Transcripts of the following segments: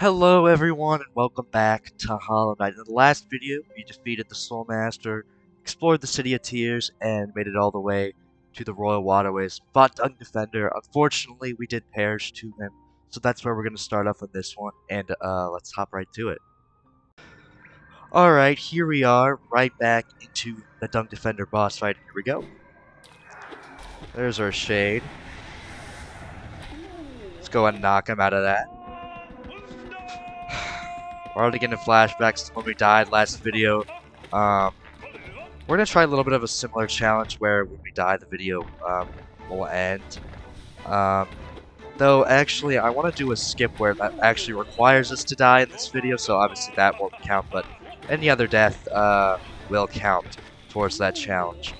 Hello everyone and welcome back to Hollow Knight. In the last video, we defeated the Soul Master, explored the City of Tears, and made it all the way to the Royal Waterways. Fought Dung Defender. Unfortunately, we did perish to him, so that's where we're going to start off on this one, and let's hop right to it. Alright, here we are, right back into the Dung Defender boss fight. Here we go. There's our Shade. Let's go ahead and knock him out of that. We're already getting flashbacks to when we died last video. We're going to try a little bit of a similar challenge where when we die, the video will end. Though, actually, I want to do a skip where that actually requires us to die in this video, so obviously that won't count, but any other death will count towards that challenge.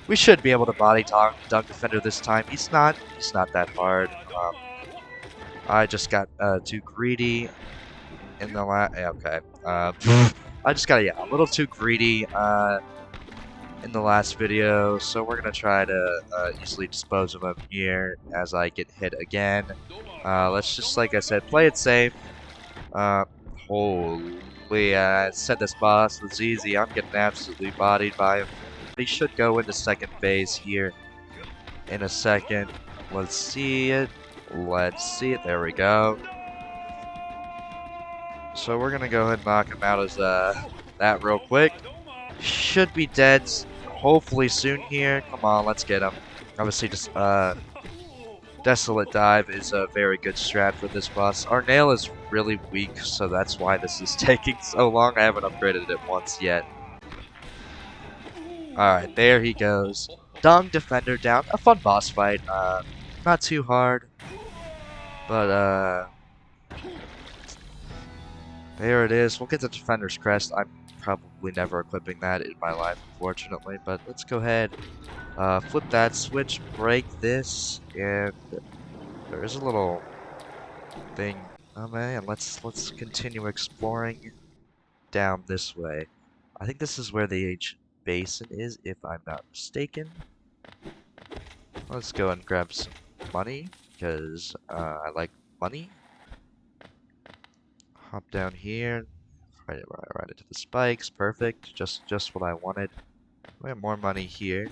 We should be able to body Dung Defender this time. He's not that hard. I just got too greedy in the okay. I just got a little too greedy in the last video, so we're gonna try to easily dispose of him here as I get hit again. Let's just, like I said, play it safe. Holy, I said this boss was easy. I'm getting absolutely bodied by him. He should go into second phase here in a second. Let's see it. There we go. So we're gonna go ahead and knock him out as that real quick. Should be dead hopefully soon here. Come on, let's get him. Obviously, just Desolate Dive is a very good strat for this boss. Our nail is really weak, so that's why this is taking so long. I haven't upgraded it once yet. Alright, there he goes. Dung Defender down. A fun boss fight. Not too hard. But, there it is. We'll get the Defender's Crest. I'm probably never equipping that in my life, unfortunately. But let's go ahead. Flip that switch, break this, and there is a little thing. Oh man, let's continue exploring down this way. I think this is where the ancient basin is, if I'm not mistaken. Let's go and grab some money, because I like money. Hop down here, right into the spikes. Perfect, just what I wanted. We have more money here.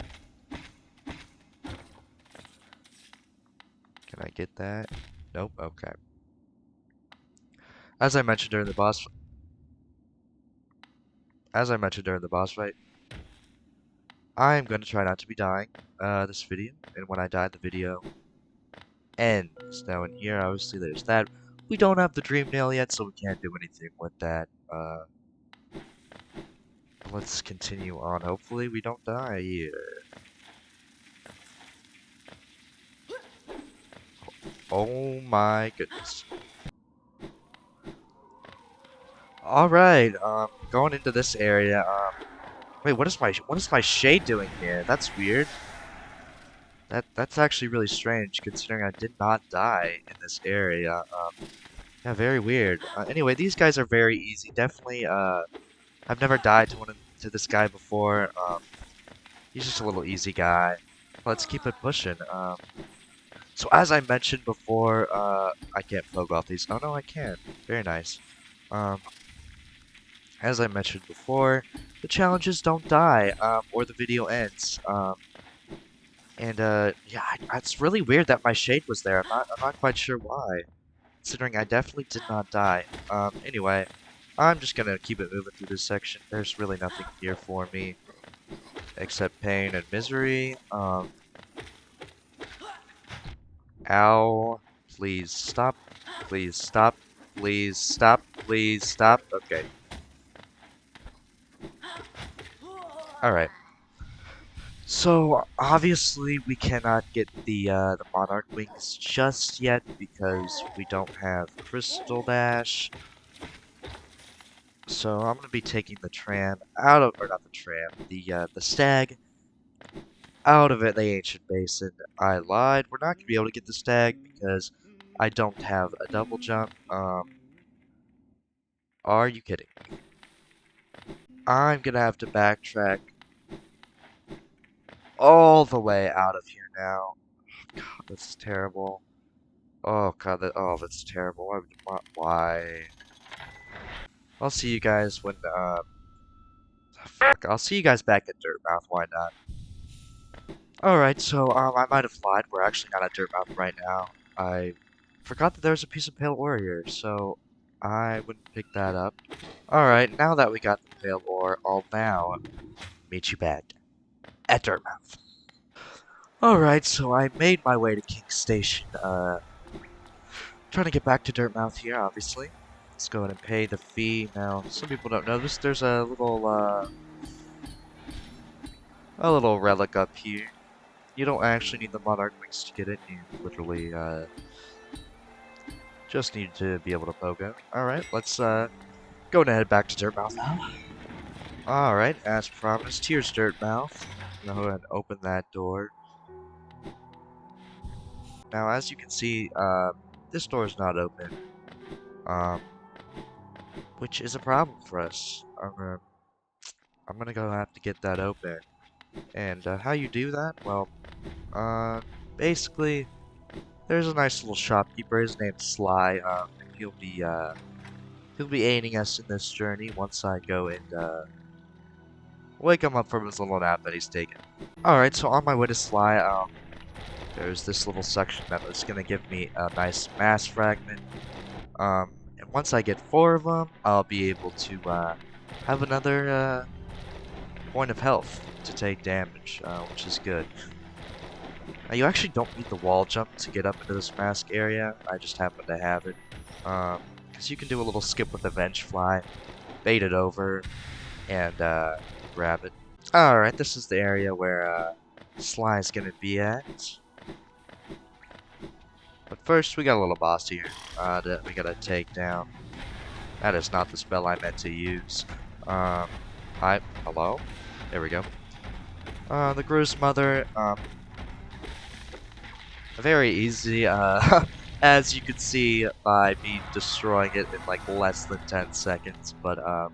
Can I get that? Nope. Okay. As I mentioned during the boss fight, I'm going to try not to be dying this video, and when I die, the video ends. Now in here, obviously, there's that. We don't have the Dream Nail yet, so we can't do anything with that. Let's continue on. Hopefully, we don't die here. Oh my goodness. Alright, going into this area, wait, what is my Shade doing here? That's weird. That's actually really strange, considering I did not die in this area. Yeah, very weird. Anyway, these guys are very easy. Definitely, I've never died to this guy before. He's just a little easy guy. Let's keep it pushing. So as I mentioned before, I can't poke off these. Oh no, I can. Very nice. As I mentioned before, the challenges don't die, or the video ends. Yeah, it's really weird that my Shade was there. I'm not quite sure why, considering I definitely did not die. Anyway, I'm just gonna keep it moving through this section. There's really nothing here for me, except pain and misery. Ow. Please stop. Please stop. Please stop. Please stop. Okay. Alright. So, obviously, we cannot get the Monarch Wings just yet because we don't have Crystal Dash. So, I'm going to be taking the tram out of, or not the tram, the stag out of it, the Ancient Basin. I lied. We're not going to be able to get the stag because I don't have a double jump. Are you kidding me? I'm going to have to backtrack all the way out of here now. God, this is terrible. Oh god, that's terrible. Why? I'll see you guys when, fuck, I'll see you guys back at Dirtmouth, why not? Alright, so, I might have lied. We're actually not at Dirtmouth right now. I forgot that there was a piece of Pale Ore here, so I wouldn't pick that up. Alright, now that we got the Pale Ore, I'll now meet you back at Dirtmouth. Alright, so I made my way to King Station, trying to get back to Dirtmouth here, obviously. Let's go ahead and pay the fee. Now, some people don't know this, there's a little relic up here. You don't actually need the Monarch Wings to get in. You literally, just need to be able to pogo. Alright, let's, go and head back to Dirtmouth now. Alright, as promised, here's Dirtmouth. Go ahead and open that door. Now, as you can see, this door is not open. Which is a problem for us. I'm gonna go have to get that open. And, how you do that? Well, basically, there's a nice little shopkeeper. His name's Sly. He'll be aiding us in this journey once I go and, wake him up from his little nap that he's taking. Alright, so on my way to Sly, there's this little section that is gonna give me a nice mass fragment. And once I get 4 of them, I'll be able to, have another, point of health to take damage, which is good. Now, you actually don't need the wall jump to get up into this mask area. I just happen to have it. Because you can do a little skip with the Vengefly, bait it over, and, grab it. Alright, this is the area where, Sly's gonna be at. But first, we got a little boss here that we gotta take down. That is not the spell I meant to use. Hi, hello? There we go. The Gru's Mother, very easy, as you can see by me destroying it in like less than 10 seconds, but,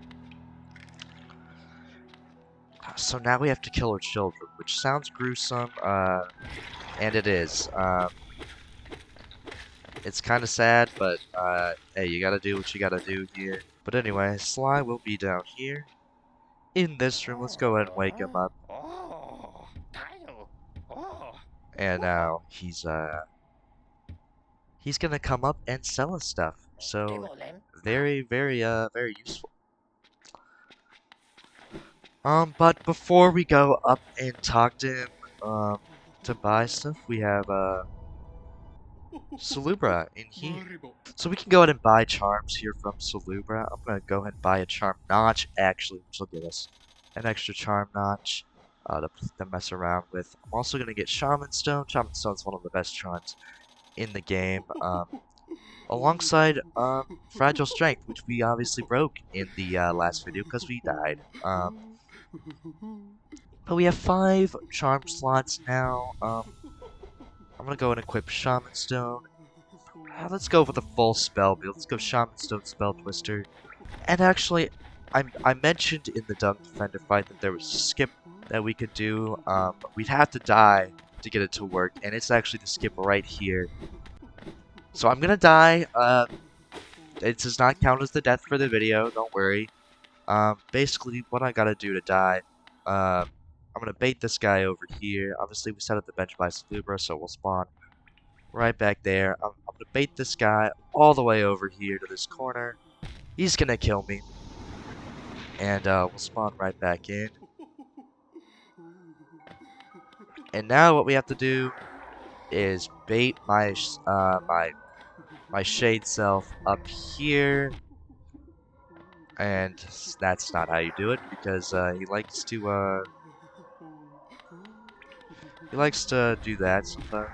so now we have to kill her children, which sounds gruesome, and it is. It's kind of sad, but, hey, you gotta do what you gotta do here. But anyway, Sly will be down here in this room. Let's go ahead and wake him up. And now he's gonna come up and sell us stuff. So very, very, very useful. But before we go up and talk to him, to buy stuff, we have, Salubra in here. So we can go ahead and buy charms here from Salubra. I'm gonna go ahead and buy a charm notch, actually, which will give us an extra charm notch to mess around with. I'm also gonna get Shaman Stone. Shaman Stone is one of the best charms in the game, alongside Fragile Strength, which we obviously broke in the last video because we died. But we have 5 charm slots now. I'm gonna go and equip Shaman Stone. Let's go with a full spell build. Let's go Shaman Stone Spell Twister. And actually, I mentioned in the Dung Defender fight that there was a skip that we could do. We'd have to die to get it to work, and it's actually the skip right here. So I'm gonna die. It does not count as the death for the video, don't worry. Basically, what I gotta do to die, I'm gonna bait this guy over here. Obviously, we set up the bench by Salubra, so we'll spawn right back there. I'm gonna bait this guy all the way over here to this corner. He's gonna kill me. And we'll spawn right back in. And now what we have to do is bait my my shade self up here. And that's not how you do it, because he likes to do that sometimes.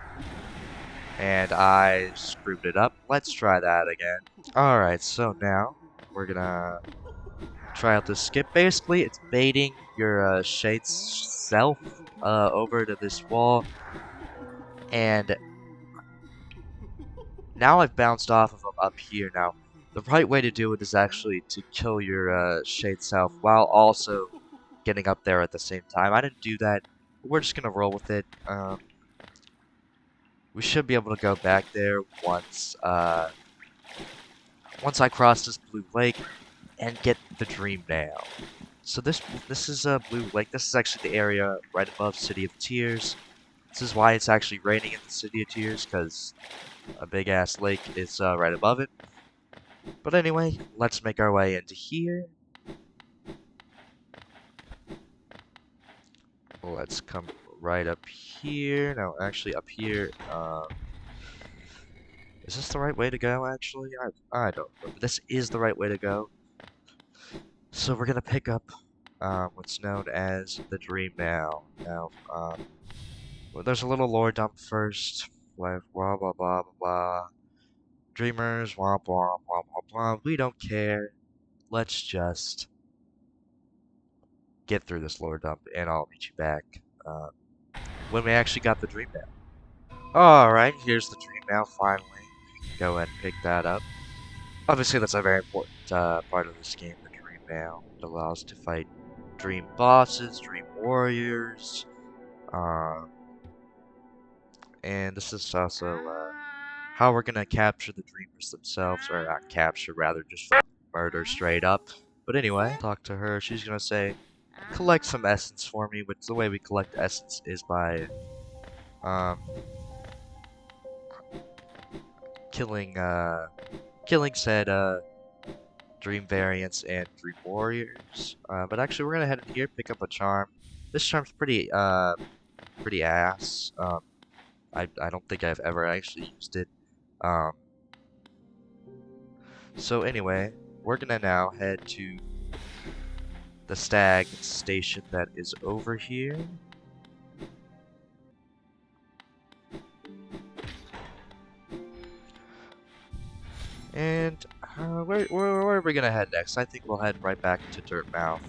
And I screwed it up. Let's try that again. Alright, so now we're gonna try out this skip. Basically, it's baiting your shade self over to this wall. And now I've bounced off of him up here. Now, the right way to do it is actually to kill your shade self while also getting up there at the same time. I didn't do that. We're just gonna roll with it. we should be able to go back there once once I cross this blue lake and get the Dream Nail. So this is a blue lake. This is actually the area right above City of Tears. This is why it's actually raining in the City of Tears, because a big ass lake is right above it. But anyway, let's make our way into here. Let's come right up here. No, actually up here. Is this the right way to go, actually? I don't remember. This is the right way to go. So we're gonna pick up what's known as the Dream Nail. Now, well, there's a little lore dump first. Like, blah, blah, blah, blah, blah. Dreamers, blah, blah, blah, blah, blah. We don't care. Let's just get through this lore dump, and I'll meet you back when we actually got the Dream Nail. Alright, here's the Dream Nail, finally. Go ahead and pick that up. Obviously, that's a very important part of this game, the Dream Nail. It allows us to fight dream bosses, dream warriors, and this is also how we're gonna capture the dreamers themselves, or not capture, rather just murder straight up. But anyway, talk to her. She's gonna say, collect some essence for me, which the way we collect essence is by killing said dream variants and dream warriors. But actually, we're gonna head in here, pick up a charm. This charm's pretty ass. I don't think I've ever actually used it. So anyway, we're gonna now head to the stag station that is over here. And where are we gonna head next? I think we'll head right back to Dirtmouth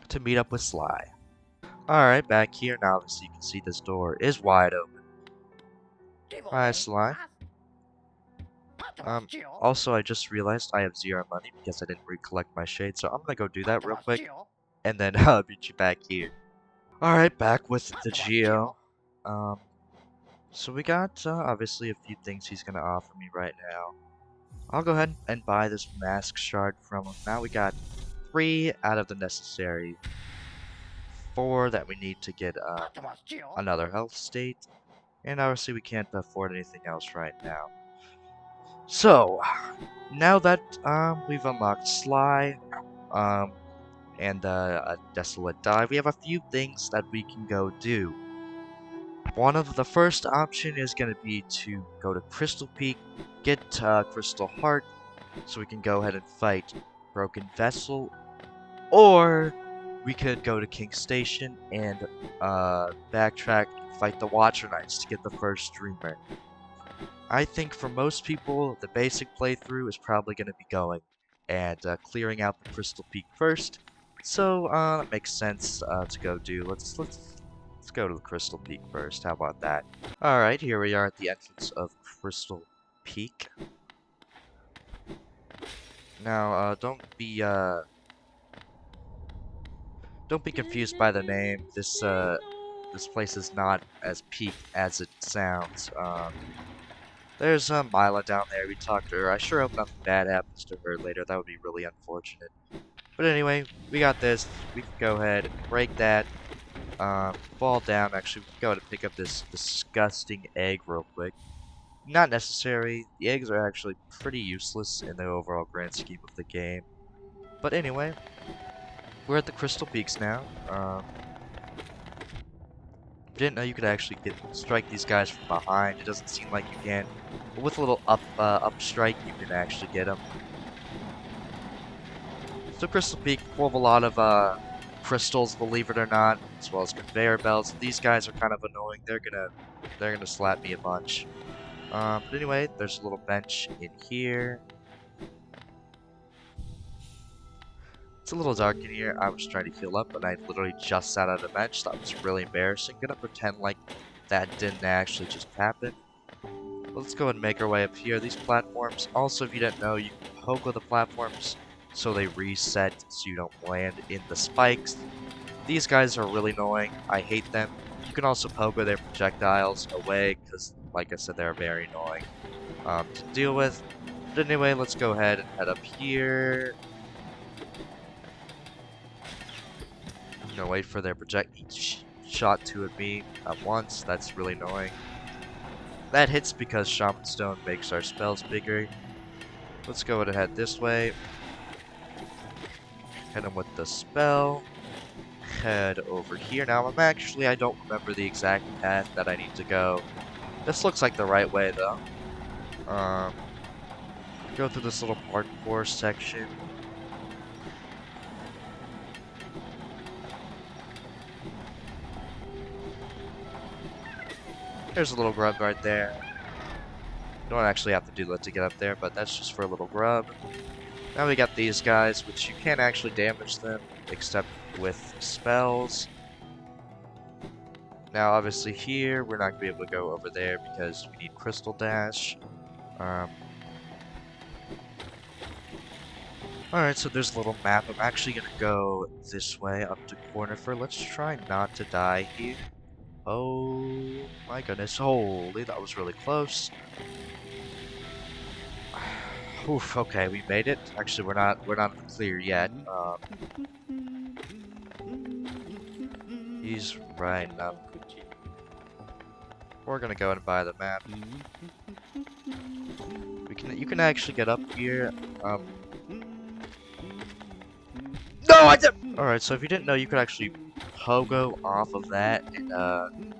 to meet up with Sly. Alright, back here now. Obviously, you can see this door is wide open. Hi, Sly. Also, I just realized I have 0 money because I didn't recollect my shade, so I'm gonna go do that real quick, and then I'll meet you back here. Alright, back with the Geo. So we got, obviously, a few things he's gonna offer me right now. I'll go ahead and buy this mask shard from him. Now we got 3 out of the necessary 4 that we need to get, another health state. And obviously we can't afford anything else right now. So, now that, we've unlocked Sly, and, a Desolate Dive, we have a few things that we can go do. One of the first option is going to be to go to Crystal Peak, get Crystal Heart, so we can go ahead and fight Broken Vessel, or we could go to King Station and backtrack and fight the Watcher Knights to get the first Dreamer. I think for most people, the basic playthrough is probably going to be going and clearing out the Crystal Peak first, so that makes sense to go do. Let's go to the Crystal Peak first. How about that? Alright, here we are at the entrance of Crystal Peak. Now, don't be confused by the name. This place is not as peak as it sounds. There's Mila down there. We talked to her. I sure hope nothing bad happens to her later. That would be really unfortunate. But anyway, we got this. We can go ahead and break that. Fall down. Actually, we can go ahead and pick up this disgusting egg real quick. Not necessary. The eggs are actually pretty useless in the overall grand scheme of the game. But anyway, we're at the Crystal Peaks now. Didn't know you could actually strike these guys from behind. It doesn't seem like you can. But with a little up strike, you can actually get them. So Crystal Peak, full of a lot of crystals, believe it or not, as well as conveyor belts. These guys are kind of annoying. They're gonna slap me a bunch. But anyway, there's a little bench in here. It's a little dark in here. I was trying to heal up, and I literally just sat on a bench. That was really embarrassing. Gonna pretend like that didn't actually just happen. Let's go and make our way up here. These platforms, also, if you didn't know, you can poke with the platforms so they reset so you don't land in the spikes. These guys are really annoying. I hate them. You can also pogo their projectiles away, because, like I said, they're very annoying to deal with. But anyway, let's go ahead and head up here. I'm gonna wait for their each shot to at me at once. That's really annoying. That hits because Shaman Stone makes our spells bigger. Let's go ahead this way. Hit him with the spell. Head over here. Now, I don't remember the exact path that I need to go. This looks like the right way, though. Go through this little parkour section. There's a little grub right there. You don't actually have to do that to get up there, but that's just for a little grub. Now we got these guys, which you can't actually damage them, except with spells. Now, obviously here, we're not going to be able to go over there because we need Crystal Dash. Alright, so there's a little map. I'm actually going to go this way up to Cornifer. Let's try not to die here. Oh my goodness, holy, that was really close. Oof, okay, we made it. Actually, we're not clear yet. He's right up. We're gonna go and buy the map. You can actually get up here. No, I did. All right, so if you didn't know, you could actually pogo off of that and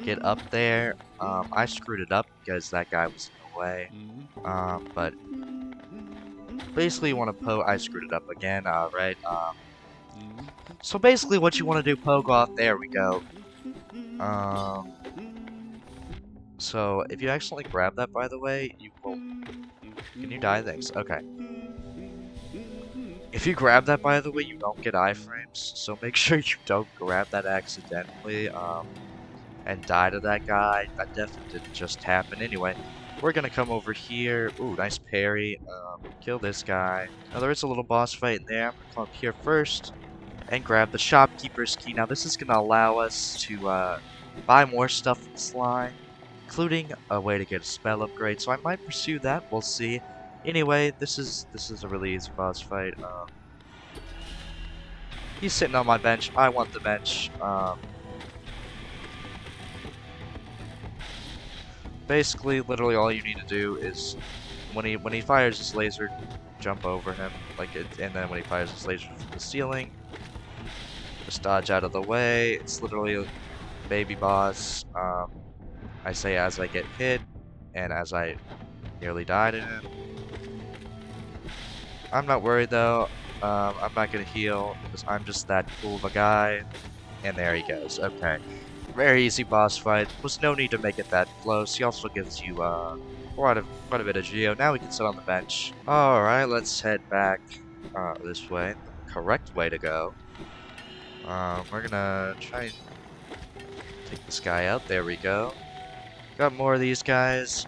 get up there. I screwed it up because that guy was in the way. But basically, you want to I screwed it up again. Right. So basically, what you want to do, pogo off. There we go. So if you accidentally grab that, by the way, you will. Can you die? Thanks. Okay. If you grab that, by the way, you don't get iframes, so make sure you don't grab that accidentally, and die to that guy. That definitely didn't just happen. Anyway, we're gonna come over here. Ooh, nice parry. Kill this guy. Now, there is a little boss fight in there. I'm gonna come up here first and grab the shopkeeper's key. Now, this is gonna allow us to, buy more stuff in Sly, including a way to get a spell upgrade, so I might pursue that. We'll see. Anyway, this is a really easy boss fight. He's sitting on my bench. I want the bench. Basically, literally all you need to do is when he fires his laser, jump over him, and then when he fires his laser from the ceiling, just dodge out of the way. It's literally a baby boss. I say as I get hit, and as I nearly died to him. I'm not worried though. I'm not gonna heal because I'm just that cool of a guy. And there he goes. Okay. Very easy boss fight. Was no need to make it that close. He also gives you quite a bit of geo. Now we can sit on the bench. Alright, let's head back this way. The correct way to go. We're gonna try and take this guy out. There we go. Got more of these guys.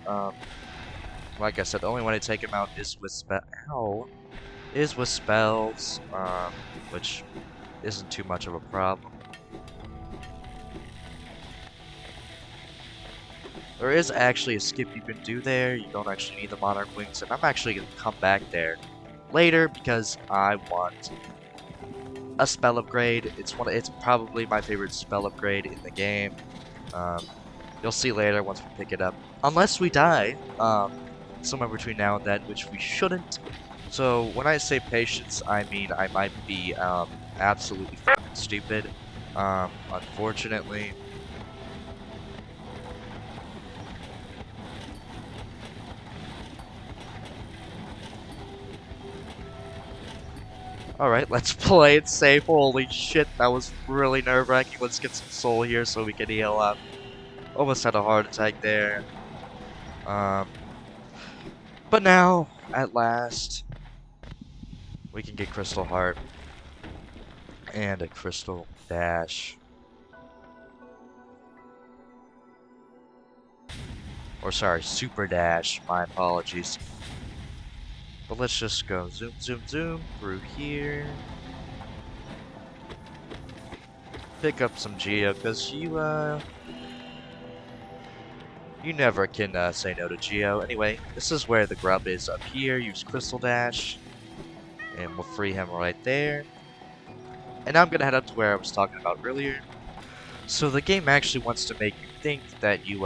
Like I said, the only way to take him out is with spells, which isn't too much of a problem. There is actually a skip you can do there. You don't actually need the Monarch Wings, and I'm actually going to come back there later because I want a spell upgrade. It's probably my favorite spell upgrade in the game. You'll see later once we pick it up. Unless we die, somewhere between now and then, which we shouldn't. So when I say patience, I mean I might be absolutely fucking stupid. Unfortunately. Alright, let's play it safe. Holy shit, that was really nerve-wracking. Let's get some soul here so we can heal up. Almost had a heart attack there. But now, at last, we can get Crystal Heart and a Crystal Dash. Or sorry, Super Dash. My apologies. But let's just go zoom, zoom, zoom through here. pick up some Geo, because you never can say no to Geo. Anyway, this is where the grub is up here. Use Crystal Dash, and we'll free him right there. And now I'm going to head up to where I was talking about earlier. So the game actually wants to make you think that you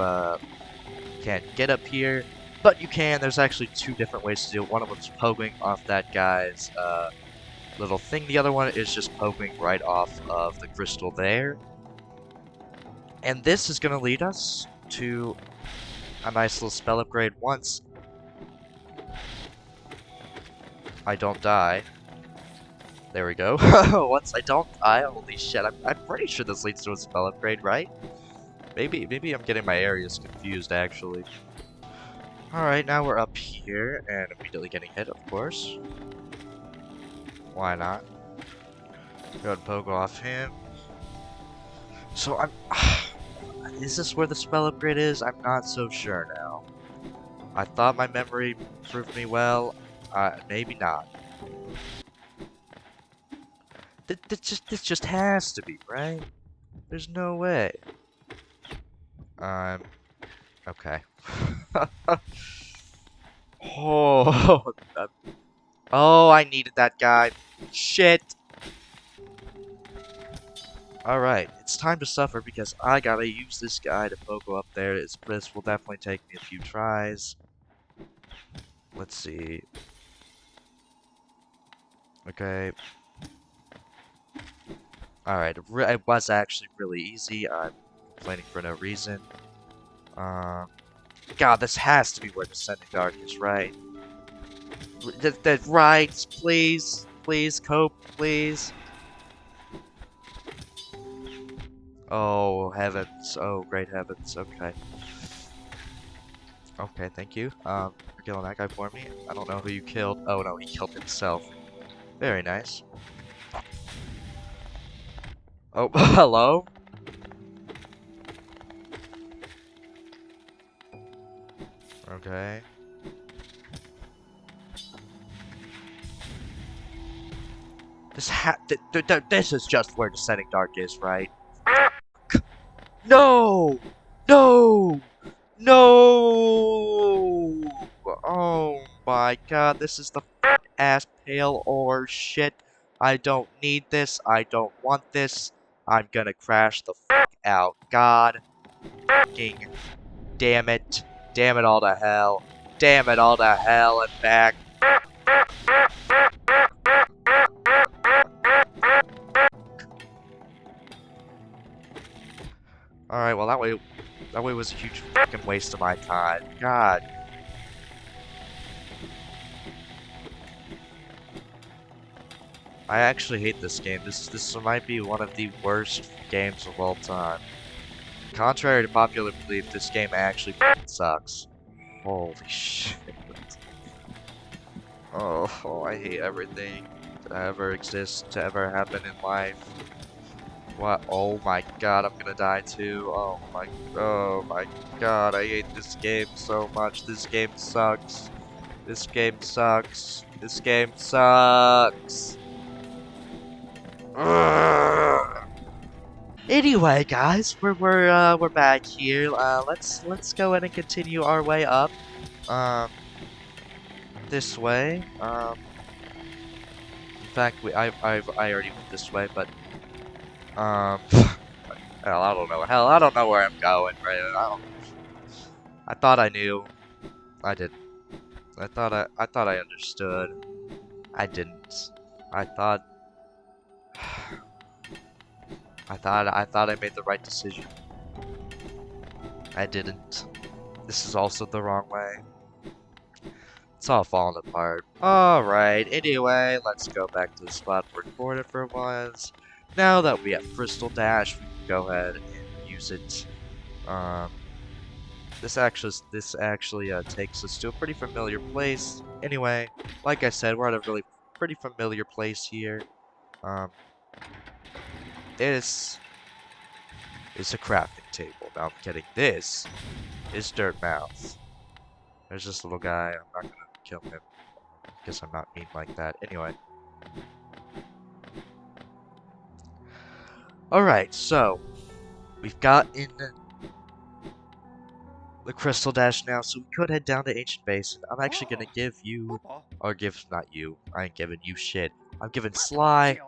can't get up here, but you can. There's actually two different ways to do it. One of them is poking off that guy's little thing. The other one is just poking right off of the crystal there. And this is going to lead us to a nice little spell upgrade once I don't die. There we go. Once I don't die, holy shit, I'm pretty sure this leads to a spell upgrade, right? Maybe I'm getting my areas confused, actually. Alright, now we're up here, and immediately getting hit, of course. Why not? Go ahead and poke off him. So I'm... is this where the spell upgrade is? I'm not so sure now. I thought my memory proved me well. Maybe not. This just has to be, right? There's no way. Okay. Oh, oh, I needed that guy. Shit. Alright, it's time to suffer because I gotta use this guy to pogo up there. This will definitely take me a few tries. Let's see. Okay. Alright, it was actually really easy. I'm complaining for no reason. God, this has to be where Descending Dark is, right? Right, please. Please, cope, please. Oh, heavens. Oh, great heavens. Okay. Okay, thank you. For killing that guy for me. I don't know who you killed. Oh, no, he killed himself. Very nice. Oh, hello? Okay. This is just where Descending Dark is, right? No! No! No! Oh my god, this is the ass pale ore shit. I don't need this. I don't want this. I'm gonna crash the out. God fucking damn it. Damn it all to hell. Damn it all to hell and back. Alright, well that way was a huge fucking waste of my time. God. I actually hate this game. This might be one of the worst games of all time. Contrary to popular belief, this game actually sucks. Holy shit. Oh, I hate everything to ever exist, to ever happen in life. What? Oh my god, I'm gonna die too. Oh my god, I hate this game so much. This game sucks. This game sucks. This game sucks. Ugh. Anyway, guys, we're back here. Let's go ahead and continue our way up. This way. In fact, I already went this way, but hell, I don't know. Hell, I don't know where I'm going, right? I thought I knew. I didn't. I thought I understood. I didn't. I thought I made the right decision. I didn't. This is also the wrong way. It's all falling apart. Alright, anyway, let's go back to the spot we recorded for once. Now that we have Crystal Dash, we can go ahead and use it. This actually takes us to a pretty familiar place. Anyway, like I said, we're at a really pretty familiar place here. This is a crafting table. Now I'm kidding. This is Dirtmouth. There's this little guy. I'm not gonna kill him. Guess I'm not mean like that. Anyway. Alright, so we've got in the Crystal Dash now, so we could head down to Ancient Basin. I'm actually gonna give you, or give, not you, I ain't giving you shit. I'm giving Sly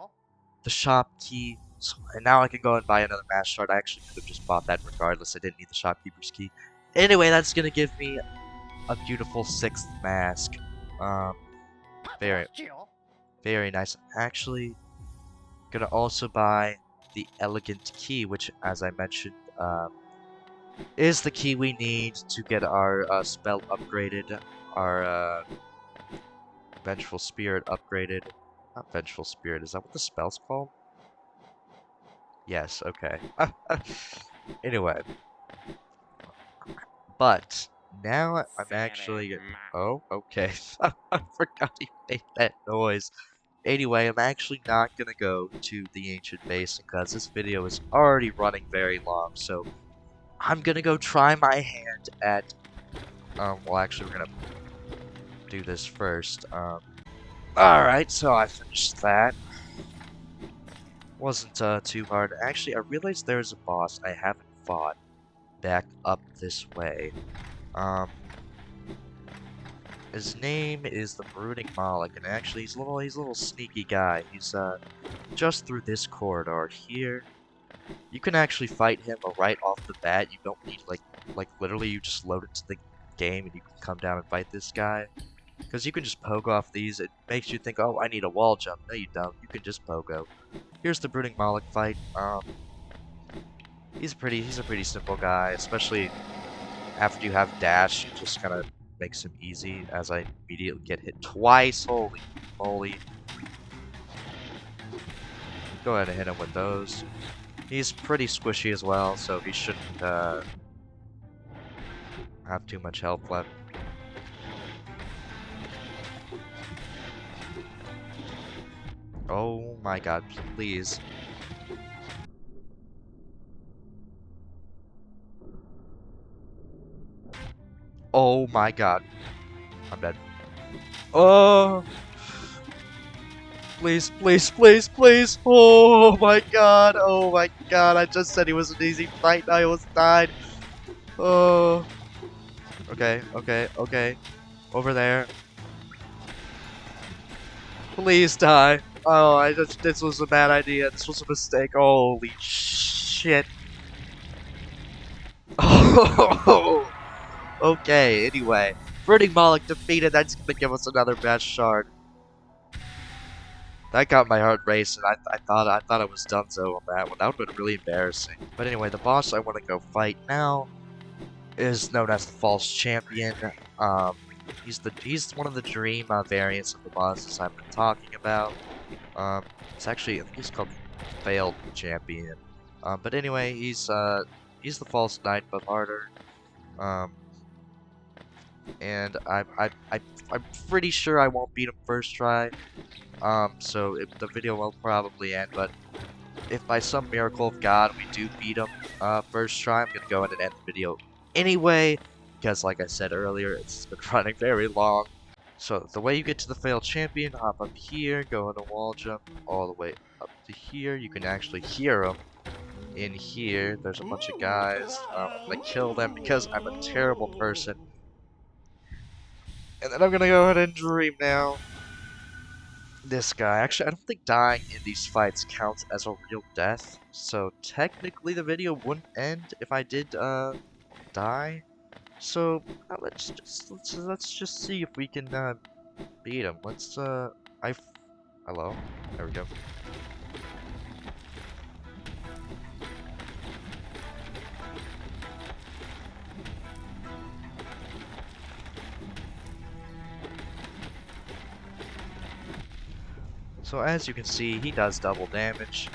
the shop key, so, and now I can go and buy another mask shard. I actually could have just bought that regardless. I didn't need the shopkeeper's key. Anyway, that's gonna give me a beautiful 6th mask. Very, very nice. I'm actually gonna also buy the Elegant Key, which, as I mentioned, is the key we need to get our spell upgraded, our Vengeful Spirit upgraded. Not Vengeful Spirit, is that what the spell's called? Yes, okay. Anyway. But, now I'm actually... Oh, okay. I forgot he made that noise. Anyway, I'm actually not gonna go to the Ancient Basin, because this video is already running very long, so... I'm gonna go try my hand at... well, actually, we're gonna do this first. Alright, so I finished that. Wasn't too hard. Actually, I realized there's a boss I haven't fought back up this way. His name is the Brooding Moloch, and actually he's a little sneaky guy. He's just through this corridor here. You can actually fight him right off the bat. You don't need like literally you just load into the game and you can come down and fight this guy. Because you can just poke off these. It makes you think, oh, I need a wall jump. No, you don't. You can just pogo. Here's the Brooding Moloch fight. He's a pretty simple guy, especially after you have dash. It just kind of makes him easy. As I immediately get hit twice. Holy moly! Go ahead and hit him with those. He's pretty squishy as well, so he shouldn't have too much health left. Oh my god, please. Oh my god. I'm dead. Oh! Please, please, please, please! Oh my god, oh my god, I just said he was an easy fight, I almost died. Oh. Okay, okay, okay. Over there. Please die. Oh, this was a bad idea. This was a mistake. Holy shit. Oh. Okay, anyway. Brooding Moloch defeated. That's gonna give us another best shard. That got my heart racing. I thought I was donezo on that one. That would have been really embarrassing. But anyway, the boss I want to go fight now is known as the False Champion. He's one of the dream variants of the bosses I've been talking about. It's actually, I think he's called Failed Champion. But anyway, he's the False Knight, but harder. And I'm pretty sure I won't beat him first try. So the video will probably end, but if by some miracle of God we do beat him first try, I'm gonna go ahead and end the video anyway, because like I said earlier, it's been running very long. So the way you get to the Failed Champion, hop up here, go on a wall jump all the way up to here. You can actually hear him in here. There's a bunch of guys. I'm gonna kill them because I'm a terrible person. And then I'm gonna go ahead and dream now. This guy. Actually, I don't think dying in these fights counts as a real death. So technically the video wouldn't end if I did die. So let's just see if we can beat him. Let's hello. There we go. So as you can see, he does double damage.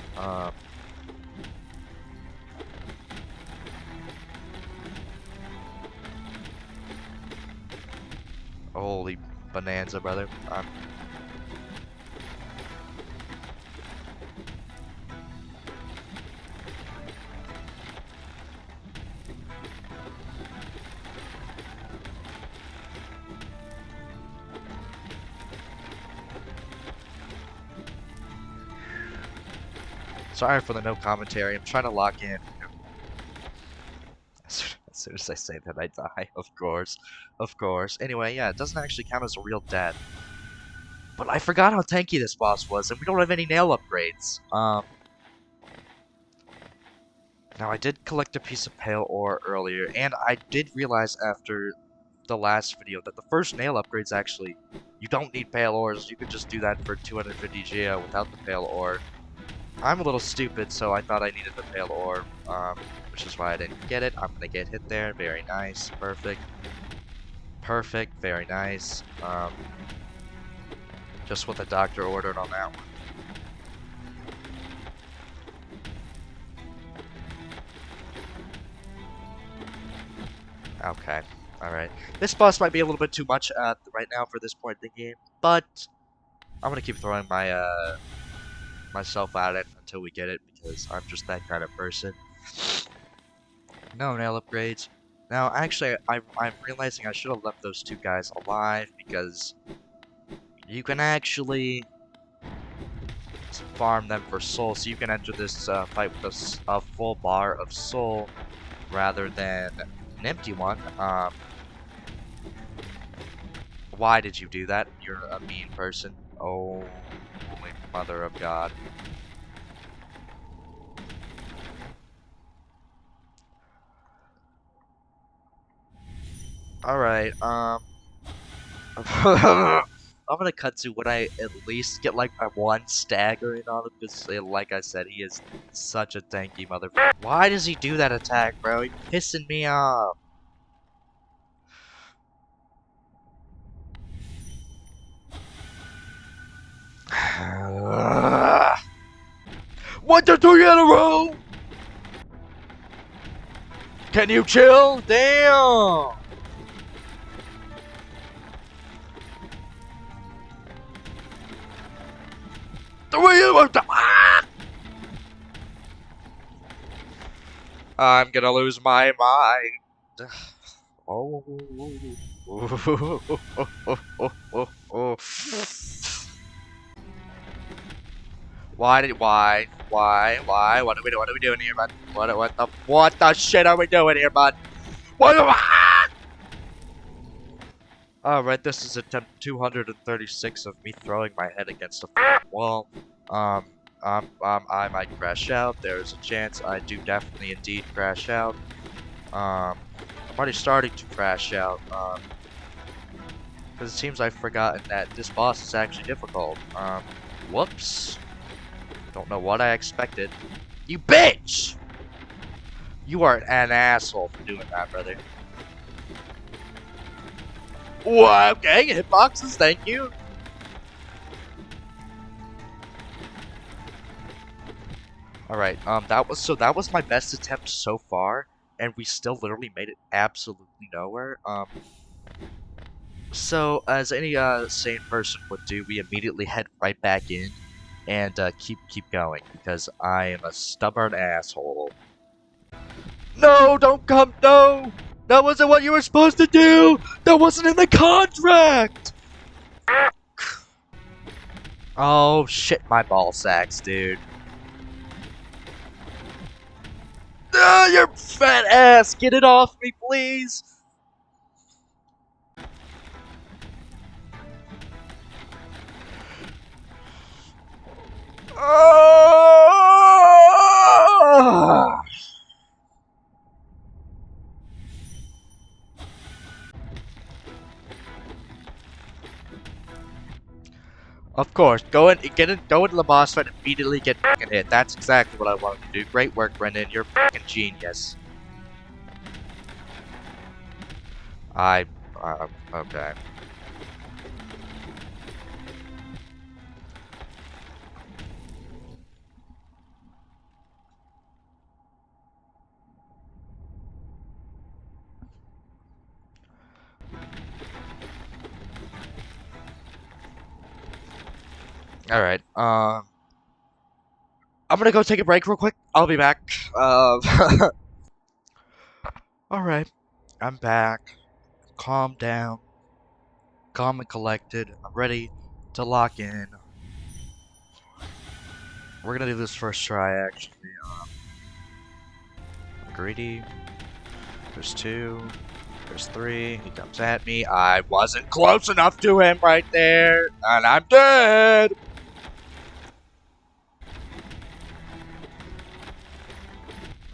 Holy bonanza, brother. Sorry for the no commentary. I'm trying to lock in. As soon as I say that, I die. Of course. Of course. Anyway, yeah, it doesn't actually count as a real death. But I forgot how tanky this boss was, and we don't have any nail upgrades. Now I did collect a piece of pale ore earlier, and I did realize after the last video that the first nail upgrades actually, you don't need pale ores. You could just do that for 250 Geo without the pale ore. I'm a little stupid, so I thought I needed the pale ore, which is why I didn't get it. I'm gonna get hit there. Very nice. Perfect. Perfect. Very nice. Just what the doctor ordered on that one. Okay. Alright. This boss might be a little bit too much right now for this point in the game, but I'm gonna keep throwing my myself at it until we get it, because I'm just that kind of person. No nail upgrades. Now, actually, I'm realizing I should have left those two guys alive, because you can actually farm them for soul, so you can enter this fight with a full bar of soul rather than an empty one. Why did you do that? You're a mean person. Oh, holy mother of God. Alright, I'm gonna cut to when I at least get like my one staggering on him, because like I said, he is such a tanky motherfucker. Why does he do that attack, bro? He's pissing me off. One, two, three in a row! Can you chill? Damn! Three in a row! Ah! I'm gonna lose my mind. Oh. Why? What are we doing here, bud? What the shit are we doing here, bud? Alright, this is attempt 236 of me throwing my head against a wall. I might crash out. There's a chance I do definitely indeed crash out. I'm already starting to crash out. Because it seems I've forgotten that this boss is actually difficult. Whoops. Don't know what I expected. You bitch! You are an asshole for doing that, brother. Whoa, okay, hitboxes, thank you. Alright, that was my best attempt so far, and we still literally made it absolutely nowhere. So as any sane person would do, we immediately head right back in and keep going, because I am a stubborn asshole. No, don't come, no! That wasn't what you were supposed to do! That wasn't in the contract! Oh, shit my ball sacks, dude. Ah, your fat ass! Get it off me, please! Oh! Of course, go into the boss fight and immediately get fucking hit. That's exactly what I wanted to do. Great work, Brendan. You're fucking genius. Okay. Alright, I'm gonna go take a break real quick. I'll be back. Alright, I'm back. Calm down. Calm and collected. I'm ready to lock in. We're gonna do this first try, actually. Greedy. There's 2. There's 3. He comes at me. I wasn't close enough to him right there. And I'm dead.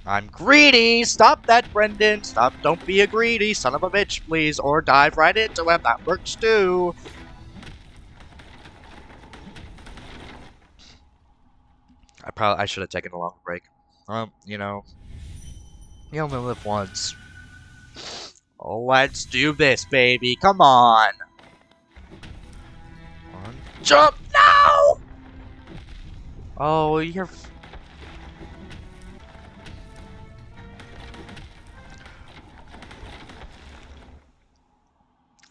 I'm greedy. Stop that, Brendan. Stop. Don't be a greedy son of a bitch, please. Or dive right into him. That works too. I should have taken a long break. You know, you only live once. Oh, let's do this, baby. Come on. Jump! No! Oh, you're...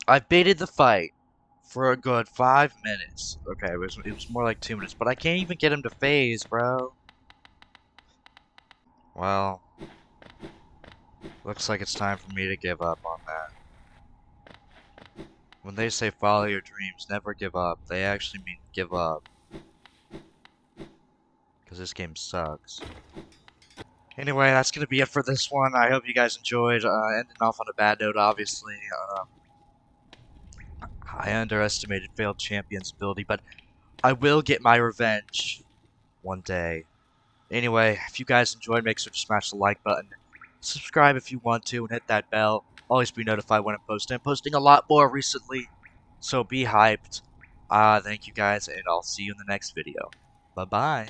I baited the fight for a good 5 minutes. Okay, it was more like 2 minutes, but I can't even get him to phase, bro. Well, looks like it's time for me to give up on that. When they say follow your dreams, never give up, they actually mean give up. Because this game sucks. Anyway, that's going to be it for this one. I hope you guys enjoyed. Ending off on a bad note, obviously. I underestimated Failed Champion's ability, but I will get my revenge one day. Anyway, if you guys enjoyed, make sure to smash the like button. Subscribe if you want to, and hit that bell. Always be notified when I'm posting. I'm posting a lot more recently, so be hyped. Thank you guys, and I'll see you in the next video. Bye-bye.